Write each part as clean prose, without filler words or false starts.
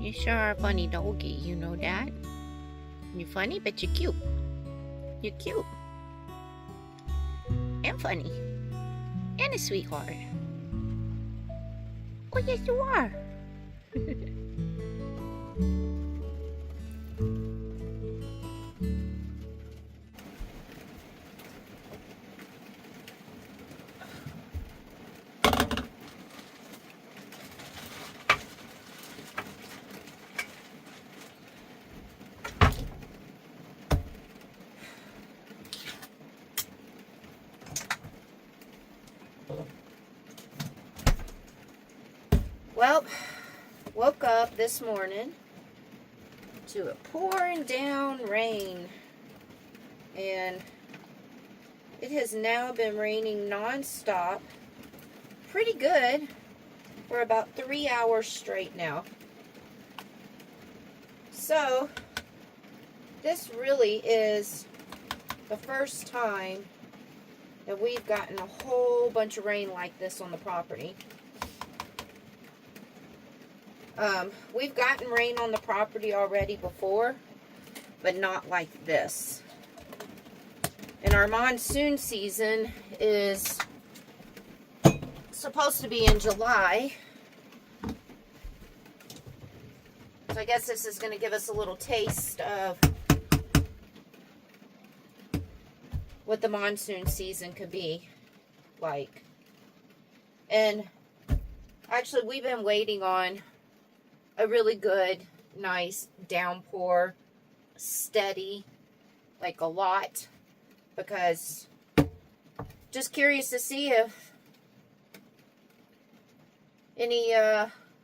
You sure are a funny doggy, you know that? You're funny, but you're cute. You're cute. And funny. And a sweetheart. Oh, yes, you are. Well, woke up this morning to a pouring down rain, and it has now been raining non-stop pretty good for about 3 hours straight now. So this really is the first time that we've gotten a whole bunch of rain like this on the property. We've gotten rain on the property already before, but not like this. And our monsoon season is supposed to be in July. So I guess this is going to give us a little taste of what the monsoon season could be like. And actually, we've been waiting on a really good, nice downpour, steady, like a lot, because just curious to see if any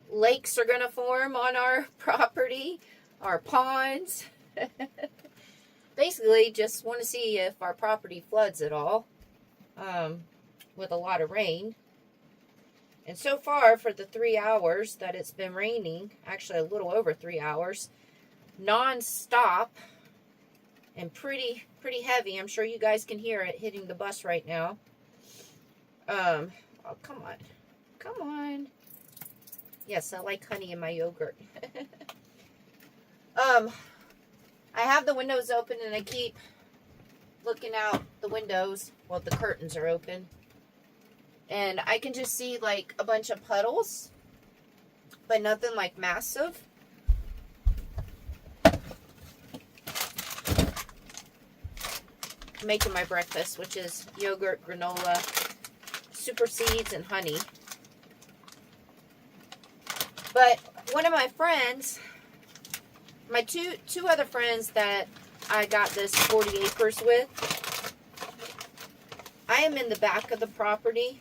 lakes are going to form on our property, our ponds. Basically, just want to see if our property floods at all with a lot of rain. And so far, for the 3 hours that it's been raining, actually a little over 3 hours, non-stop and pretty heavy. I'm sure you guys can hear it hitting the bus right now. Oh, come on. Come on. Yes, I like honey in my yogurt. I have the windows open and I keep looking out the windows. Well, the curtains are open. And I can just see like a bunch of puddles, but nothing like massive. I'm making my breakfast, which is yogurt, granola, super seeds, and honey. But one of my friends, my two other friends that I got this 40 acres with, I am in the back of the property.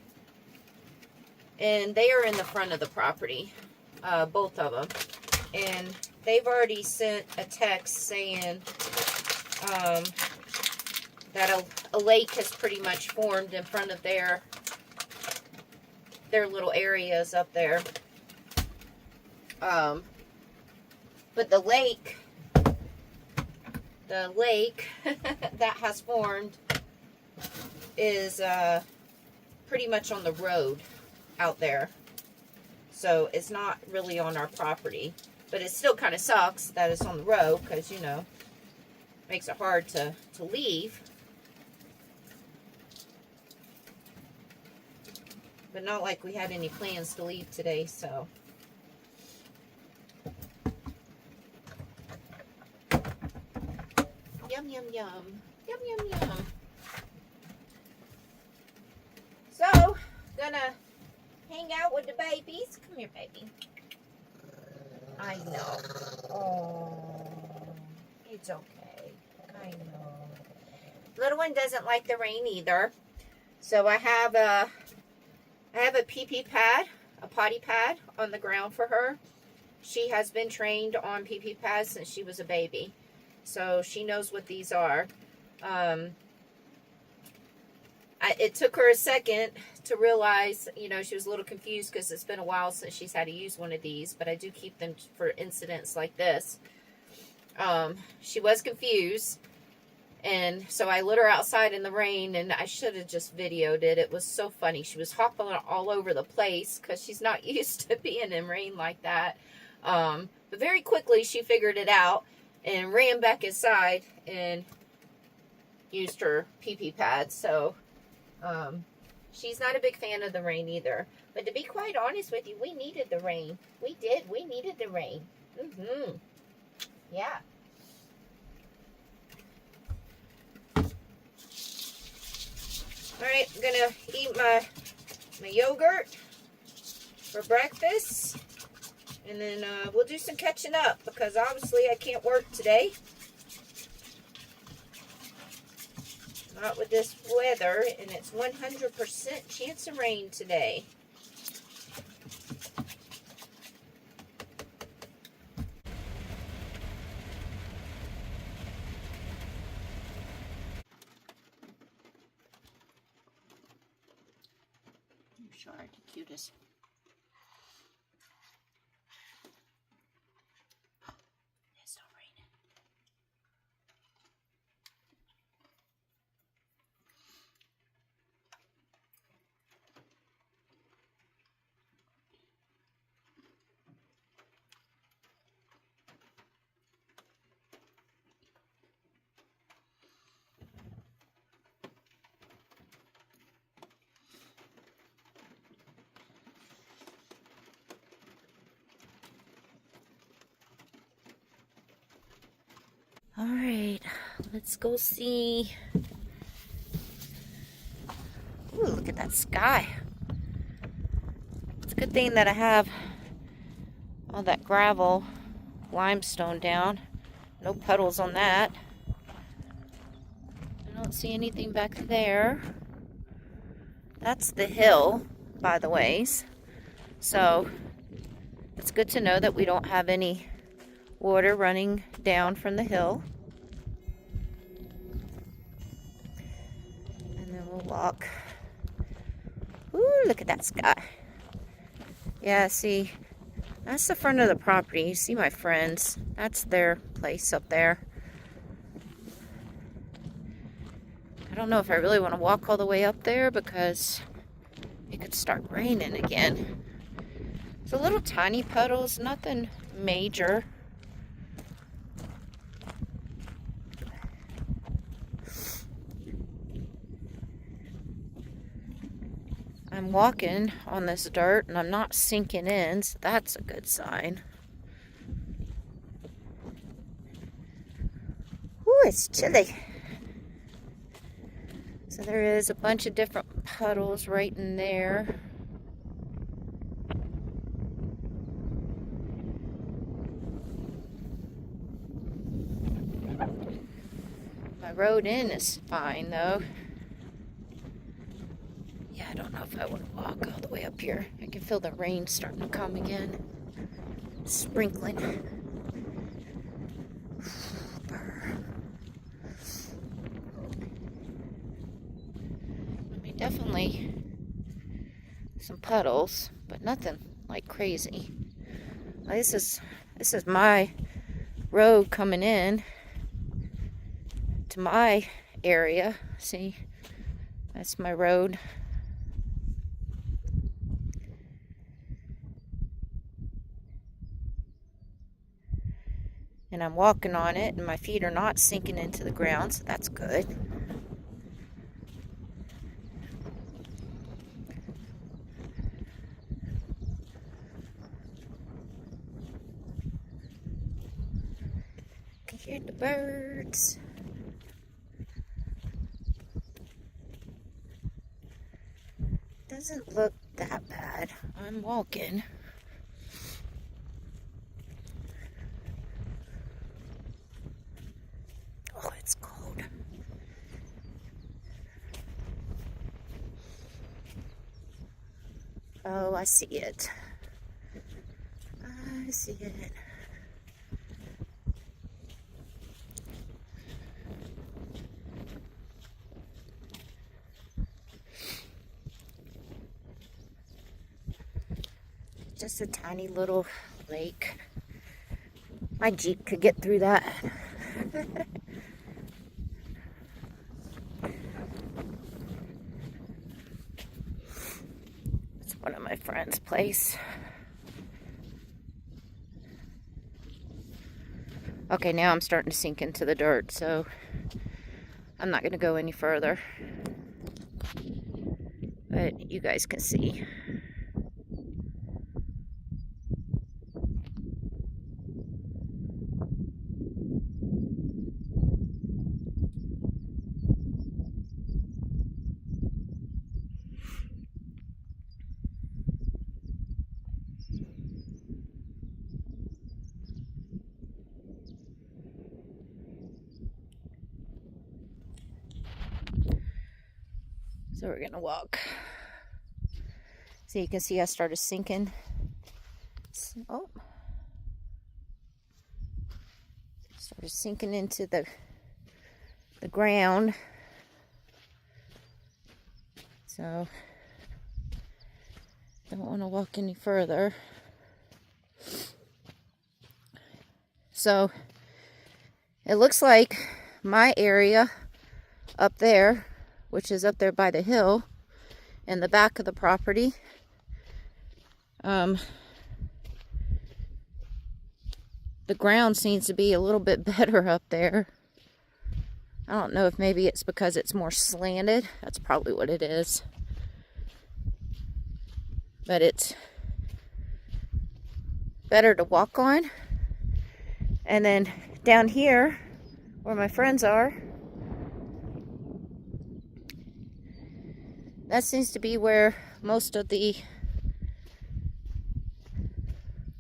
And they are in the front of the property, both of them. And they've already sent a text saying that a lake has pretty much formed in front of their little areas up there. But the lake that has formed is pretty much on the road out there, so it's not really on our property, but it still kind of sucks that it's on the road, because, you know, makes it hard to leave, but not like we had any plans to leave today. So yum yum yum, yum yum yum. So gonna hang out with the babies. Come here, baby. I know. Oh, it's okay. I know. Little one doesn't like the rain either. So I have a pee-pee pad, a potty pad on the ground for her. She has been trained on pee-pee pads since she was a baby, so she knows what these are. It took her a second to realize, you know, she was a little confused because it's been a while since she's had to use one of these, but I do keep them for incidents like this. She was confused, and so I let her outside in the rain, and I should have just videoed it. It was so funny. She was hopping all over the place because she's not used to being in rain like that. But very quickly she figured it out and ran back inside and used her pee-pee pad. So she's not a big fan of the rain either. But to be quite honest with you, we needed the rain. We did. We needed the rain. Yeah. Alright, I'm going to eat my yogurt for breakfast. And then we'll do some catching up because obviously I can't work today. Not with this weather, and it's 100% chance of rain today. I'm sure the cutest. It's not raining. All right, let's go see. Ooh, look at that sky. It's a good thing that I have all that gravel, limestone down. No puddles on that. I don't see anything back there. That's the hill, by the ways. So it's good to know that we don't have any water running down from the hill. And then we'll walk. Ooh, look at that sky. Yeah, see, that's the front of the property. You see my friends. That's their place up there. I don't know if I really want to walk all the way up there because it could start raining again. It's a little tiny puddles, nothing major. I'm walking on this dirt and I'm not sinking in, so that's a good sign. Ooh, it's chilly. So there is a bunch of different puddles right in there. My road in is fine though. Yeah, I don't know if I want to walk all the way up here. I can feel the rain starting to come again. Sprinkling. I mean, definitely some puddles, but nothing like crazy. This is my road coming in to my area. See, that's my road. And I'm walking on it, and my feet are not sinking into the ground, so that's good. Can hear the birds. Doesn't look that bad. I'm walking. Oh, it's cold. Oh, I see it. I see it. Just a tiny little lake. My Jeep could get through that. It's one of my friend's place. Okay, now I'm starting to sink into the dirt, so I'm not going to go any further. But you guys can see. So we're gonna walk. So you can see I started sinking. Oh, started sinking into the ground. So don't want to walk any further. So it looks like my area up there, which is up there by the hill in the back of the property, the ground seems to be a little bit better up there. I don't know if maybe it's because it's more slanted. That's probably what it is. But it's better to walk on. And then down here, where my friends are, that seems to be where most of the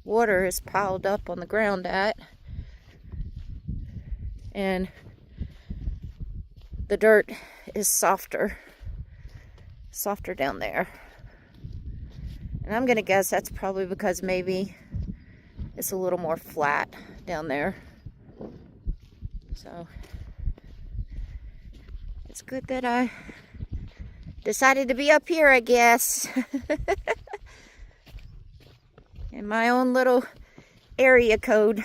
water is piled up on the ground at. And the dirt is softer down there. And I'm gonna guess that's probably because maybe it's a little more flat down there. So it's good that I decided to be up here, I guess. In my own little area code.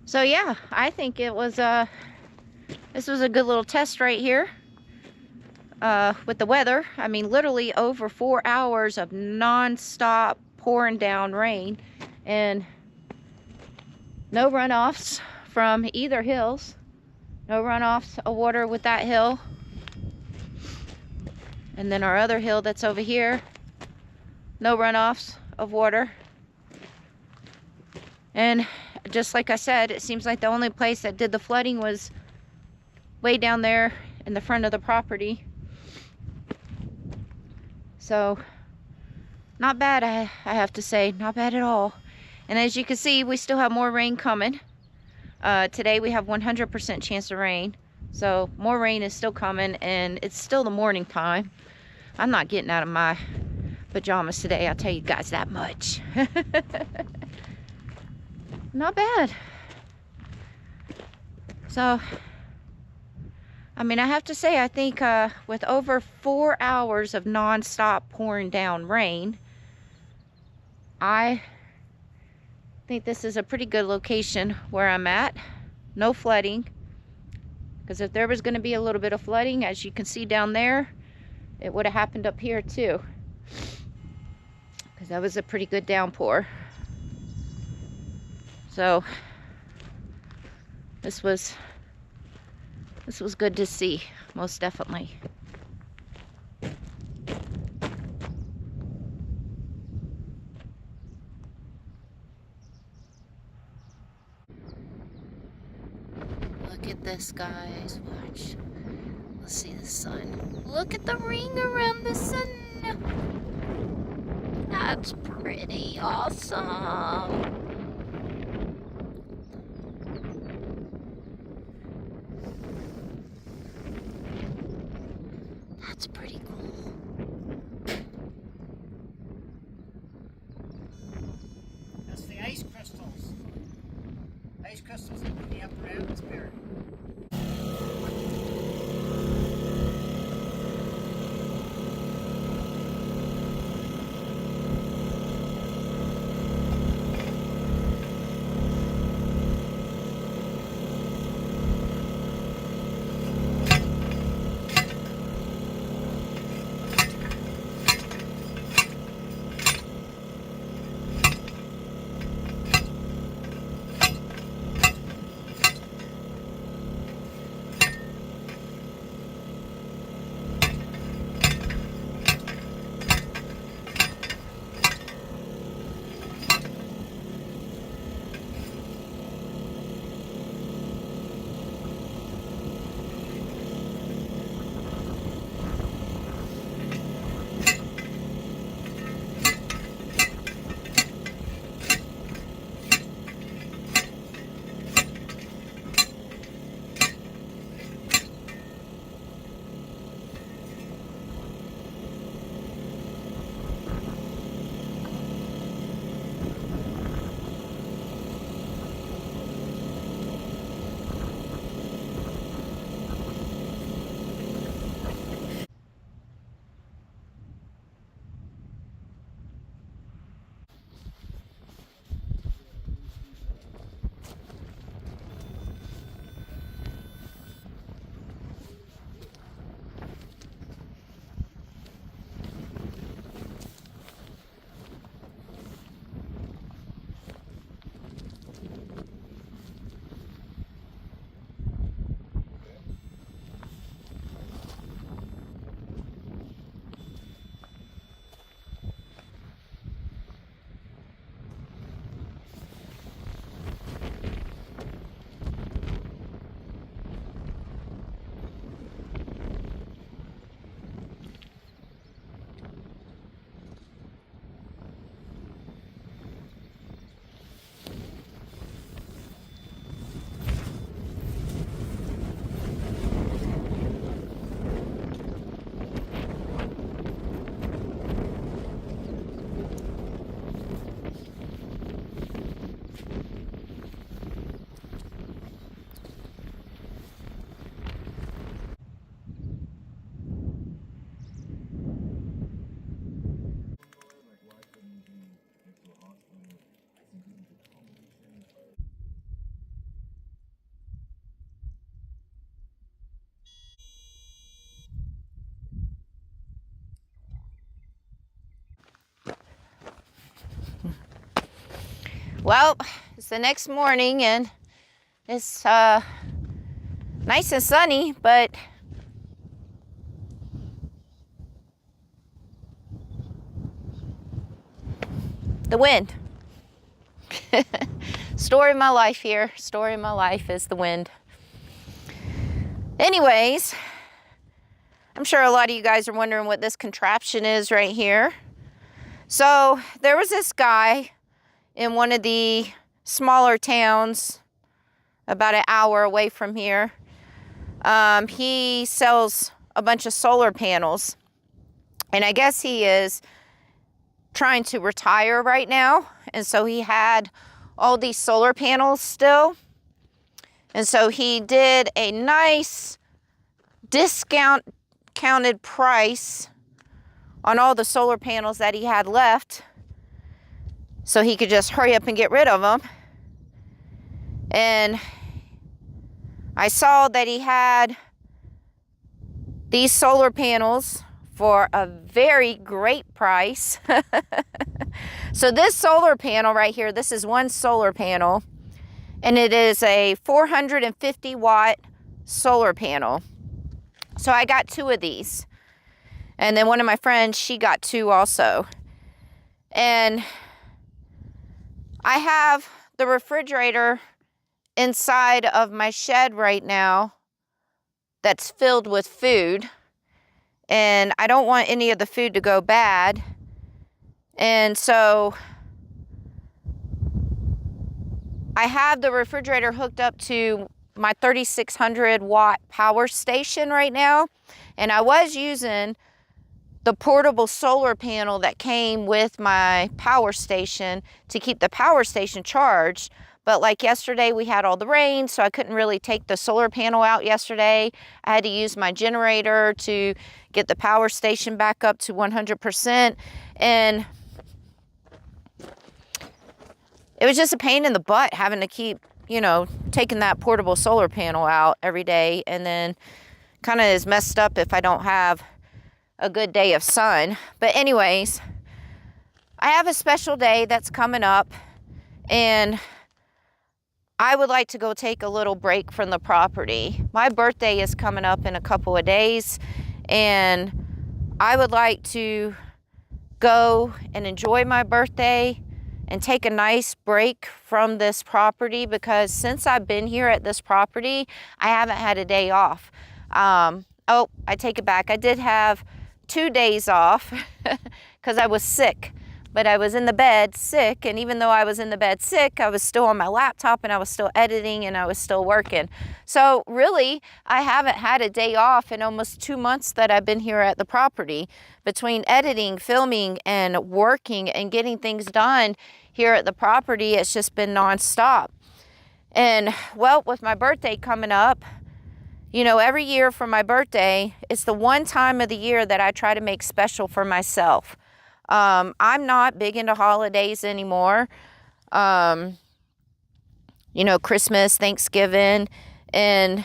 So yeah, I think it was this was a good little test right here with the weather. I mean, literally over 4 hours of non-stop pouring down rain and no runoffs from either hills. No runoffs of water with that hill. And then our other hill that's over here, no runoffs of water. And just like I said, it seems like the only place that did the flooding was way down there in the front of the property. So, not bad, I have to say. Not bad at all. And as you can see, we still have more rain coming. Today we have 100% chance of rain. So, more rain is still coming, and it's still the morning time. I'm not getting out of my pajamas today, I'll tell you guys that much. Not bad. So, I mean, I have to say, I think with over 4 hours of non-stop pouring down rain, I think this is a pretty good location where I'm at. No flooding. Because if there was going to be a little bit of flooding, as you can see down there, it would have happened up here too. Because that was a pretty good downpour. So this was good to see, most definitely. Look at this, guys. Watch. Let's see the sun. Look at the ring around the sun. That's pretty awesome. That's pretty cool. That's the ice crystals. Ice crystals in the upper atmosphere. Well, it's the next morning and it's nice and sunny, but the wind. Story of my life here. Story of my life is the wind. Anyways, I'm sure a lot of you guys are wondering what this contraption is right here. So there was this guy in one of the smaller towns about an hour away from here. He sells a bunch of solar panels, and I guess he is trying to retire right now, and so he had all these solar panels still, and so he did a nice discounted price on all the solar panels that he had left, so he could just hurry up and get rid of them. And I saw that he had these solar panels for a very great price. So this solar panel right here, this is one solar panel, and it is a 450 watt solar panel. So I got 2 of these, and then one of my friends, she got 2 also. And I have the refrigerator inside of my shed right now that's filled with food, and I don't want any of the food to go bad. And so I have the refrigerator hooked up to my 3600 watt power station right now, and I was using the portable solar panel that came with my power station to keep the power station charged. But like yesterday, we had all the rain, so I couldn't really take the solar panel out yesterday. I had to use my generator to get the power station back up to 100%. And it was just a pain in the butt having to keep, taking that portable solar panel out every day. And then kind of is messed up if I don't have a good day of sun. But anyways, I have a special day that's coming up, and I would like to go take a little break from the property. My birthday is coming up in a couple of days, and I would like to go and enjoy my birthday and take a nice break from this property, because since I've been here at this property, I haven't had a day off. Oh, I take it back. I did have 2 days off because I was sick. But I was in the bed sick, and even though I was in the bed sick, I was still on my laptop, and I was still editing, and I was still working. So really, I haven't had a day off in almost 2 months that I've been here at the property. Between editing, filming, and working and getting things done here at the property, it's just been nonstop. And well, with my birthday coming up, every year for my birthday, it's the one time of the year that I try to make special for myself. I'm not big into holidays anymore. Christmas, Thanksgiving, and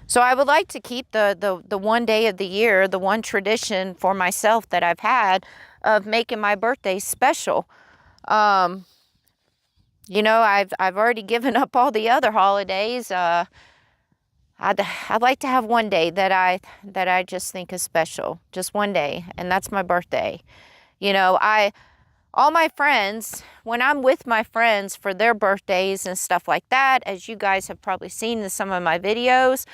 so I would like to keep the one day of the year, the one tradition for myself that I've had of making my birthday special. I've already given up all the other holidays. I'd like to have one day that I just think is special, just one day, and that's my birthday. All my friends, when I'm with my friends for their birthdays and stuff like that, as you guys have probably seen in some of my videos,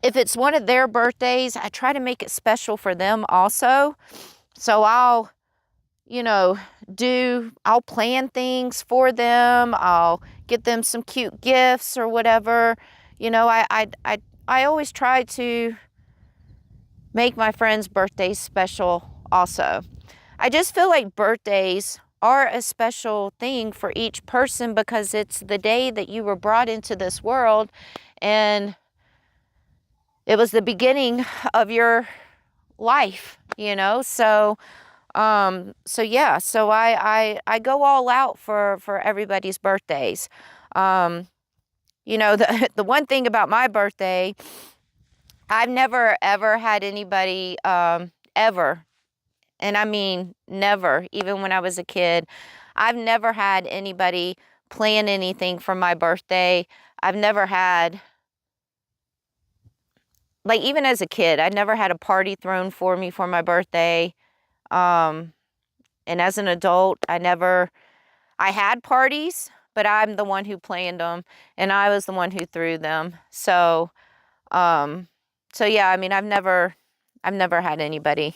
if it's one of their birthdays, I try to make it special for them also. So I'll plan things for them. I'll get them some cute gifts or whatever. I always try to make my friends' birthdays special also. I just feel like birthdays are a special thing for each person because it's the day that you were brought into this world, and it was the beginning of your life, So I go all out for everybody's birthdays. The one thing about my birthday, I've never ever had anybody ever And I mean, never, even when I was a kid, I've never had anybody plan anything for my birthday. I've never had, like, even as a kid, I never had a party thrown for me for my birthday. And as an adult, I had parties, but I'm the one who planned them, and I was the one who threw them. So yeah, I mean, I've never had anybody.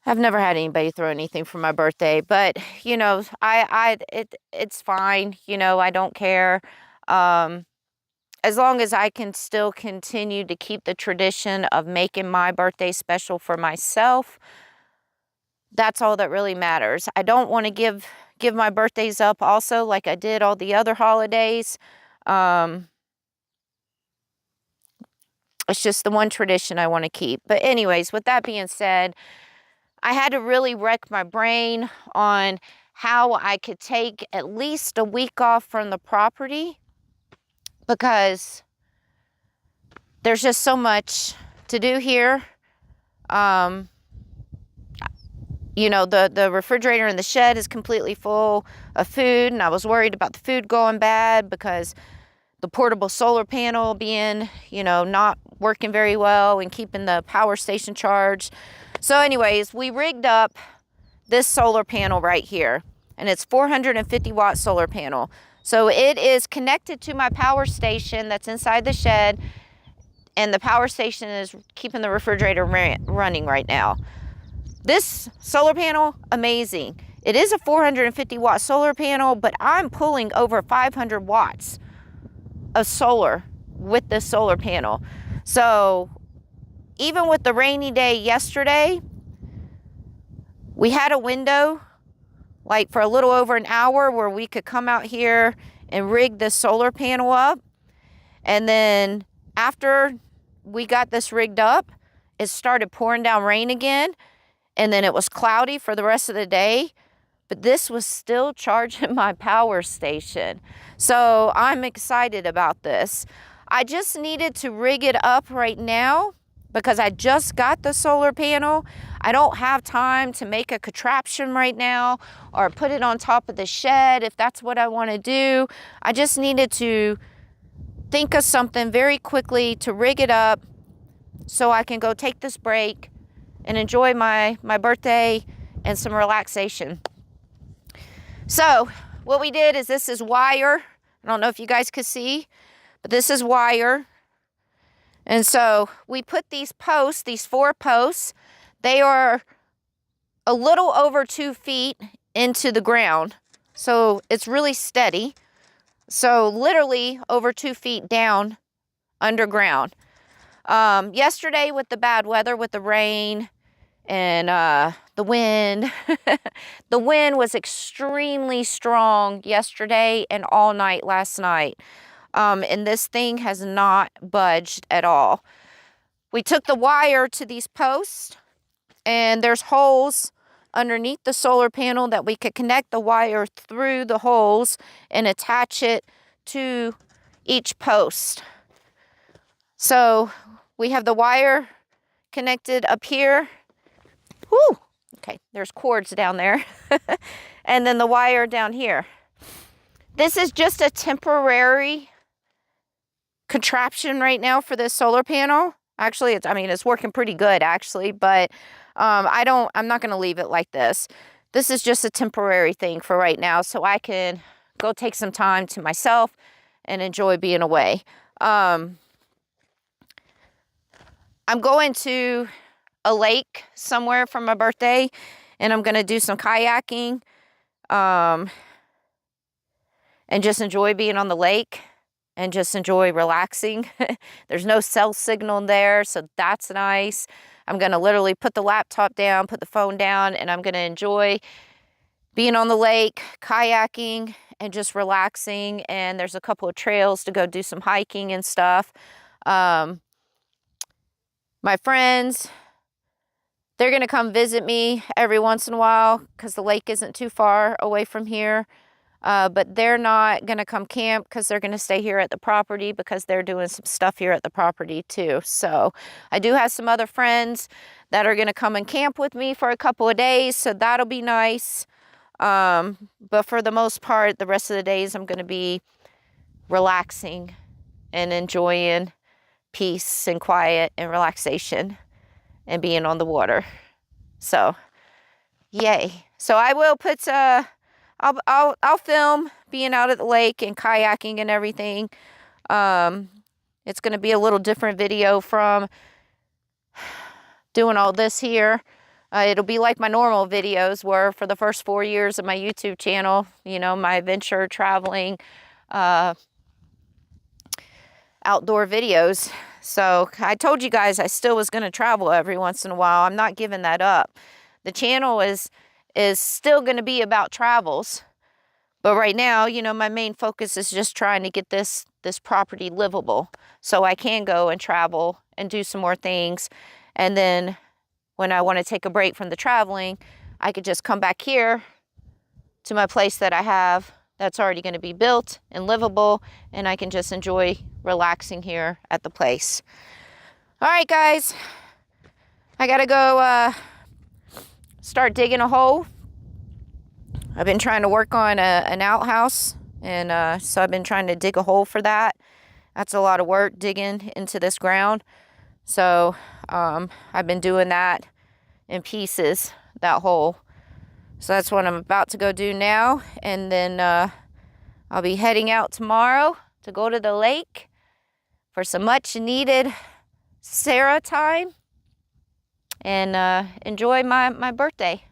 I've never had anybody throw anything for my birthday, but you know, it's fine. You know, I don't care. As long as I can still continue to keep the tradition of making my birthday special for myself, that's all that really matters. I don't want to give my birthdays up also like I did all the other holidays. It's just the one tradition I want to keep. But anyways, with that being said, I had to really wreck my brain on how I could take at least a week off from the property, because there's just so much to do here. You know, the refrigerator in the shed is completely full of food, and I was worried about the food going bad because the portable solar panel being, you know, not working very well and keeping the power station charged. So anyways, we rigged up this solar panel right here, and it's 450 watt solar panel. So it is connected to my power station that's inside the shed, and the power station is keeping the refrigerator running right now. This solar panel, amazing. It is a 450 watt solar panel, but I'm pulling over 500 watts of solar with this solar panel. So even with the rainy day yesterday, we had a window like for a little over an hour where we could come out here and rig this solar panel up. And then after we got this rigged up, it started pouring down rain again. And then it was cloudy for the rest of the day, but this was still charging my power station. So I'm excited about this. I just needed to rig it up right now because I just got the solar panel. I don't have time to make a contraption right now or put it on top of the shed if that's what I want to do. I just needed to think of something very quickly to rig it up so I can go take this break and enjoy my birthday and some relaxation. So what we did is, this is wire. I don't know if you guys could see, but this is wire. And so we put these posts, these 4 posts, they are a little over 2 feet into the ground. So it's really steady. So literally over 2 feet down underground. Yesterday with the bad weather, with the rain and the wind, the wind was extremely strong yesterday and all night last night. And this thing has not budged at all. We took the wire to these posts, and there's holes underneath the solar panel that we could connect the wire through the holes and attach it to each post. So we have the wire connected up here. Whoo! Okay, there's cords down there. And then the wire down here. This is just a temporary contraption right now for this solar panel. Actually, it's working pretty good actually, but I'm not going to leave it like this. This is just a temporary thing for right now, so I can go take some time to myself and enjoy being away. I'm going to a lake somewhere for my birthday, and I'm going to do some kayaking and just enjoy being on the lake and just enjoy relaxing. There's no cell signal there, so that's nice. I'm going to literally put the laptop down, put the phone down, and I'm going to enjoy being on the lake, kayaking, and just relaxing. And there's a couple of trails to go do some hiking and stuff. My friends, they're going to come visit me every once in a while because the lake isn't too far away from here. but they're not going to come camp because they're going to stay here at the property because they're doing some stuff here at the property too. So I do have some other friends that are going to come and camp with me for a couple of days, so that'll be nice. But for the most part, the rest of the days I'm going to be relaxing and enjoying peace and quiet and relaxation and being on the water. So yay. So I will put I'll film being out at the lake and kayaking and everything. It's going to be a little different video from doing all this here. It'll be like my normal videos were for the first 4 years of my YouTube channel, you know, my adventure traveling outdoor videos. So I told you guys I still was going to travel every once in a while. I'm not giving that up. The channel is still going to be about travels. But right now, you know, my main focus is just trying to get this property livable so I can go and travel and do some more things. And then when I want to take a break from the traveling, I could just come back here to my place that I have that's already going to be built and livable, and I can just enjoy relaxing here at the place. All right, guys, I got to go start digging a hole. I've been trying to work on an outhouse, and so I've been trying to dig a hole for that. That's a lot of work digging into this ground. So I've been doing that in pieces, that hole. So that's what I'm about to go do now. And then I'll be heading out tomorrow to go to the lake for some much needed Sarah time and enjoy my birthday.